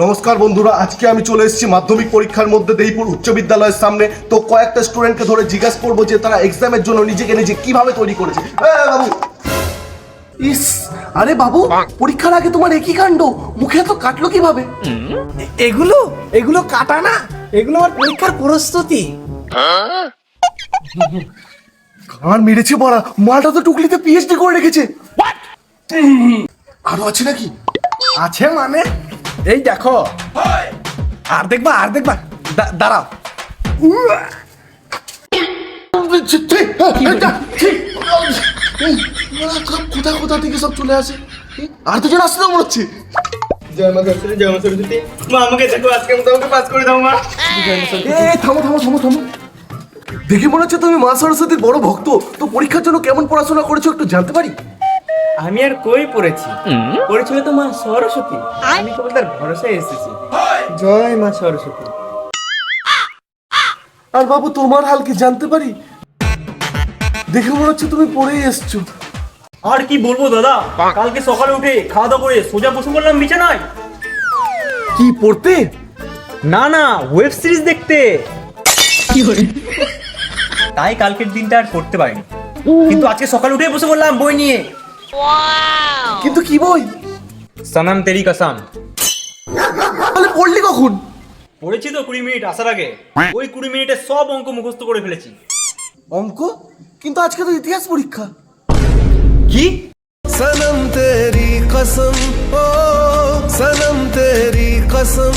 নমস্কার বন্ধুরা, আজকে আমি চলে এসেছি মাধ্যমিক পরীক্ষার মধ্যে দেইপুর উচ্চ বিদ্যালয়ের সামনে। তো কয়েকটা স্টুডেন্টকে ধরে জিজ্ঞাসা করবো যে তারা এক্সামের জন্য নিজেকে নিজে কিভাবে তৈরি করেছে। বাবু, ইস, আরে বাবু, পরীক্ষার আগে তোমার একই কাণ্ড, মুখে তো কাটলো কিভাবে? এগুলো এগুলো কাটা না, এগুলো আমার পরীক্ষার প্রস্তুতি। গান মেরেছে বড়া, মালটা তো টুকলিতে পিএইচডি করে রেখেছে। আরো আছে নাকি? আছে মানে এই দেখো, আর দেখবা দাঁড়াও। কোথা থেকে সব চলে আসে, আর দুজন আসতে মনে হচ্ছে। জয় মা সরস্বতী, জয় মা সরস্বতী। মা আমাকে দেখো, আজকে মতো আমাকে পাস করে দাও মা। থামো। দেখে মনে হচ্ছে তুমি মা সরস্বতীর বড় ভক্ত। তো পরীক্ষার জন্য কেমন পড়াশোনা করেছো একটু জানতে পারি? আমি আর কই পড়েছি, পড়েছিল তো মা সরস্বতী। আমি কেবল তার ভরসায় এসেছি। জয় মা সরস্বতী। আর বাবু, তোমার হাল কি জানতে পারি? দেখে মনে হচ্ছে তুমি পড়েই এসছো। আর কি বলবো দাদা, কালকে সকালে উঠে খাওয়া দাওয়া করে সোজা বসে পড়লাম বিছানায়। কি পড়তে? না, ওয়েব সিরিজ দেখতে। তাই কালকের দিনটা আর পড়তে পারিনি, কিন্তু আজকে সকালে উঠে বসে পড়লাম বই নিয়ে। কিন্তু কি বই? সনম তেরি কসম। তাহলে পড়লি কখন? পড়েছি তো 20 মিনিট আসার আগে। ওই 20 মিনিটে সব অঙ্ক মুখস্থ করে ফেলেছি। অঙ্ক? কিন্তু আজকে তো ইতিহাস পরীক্ষা। কি? सनम तेरी कसम ओ सनम तेरी कसम।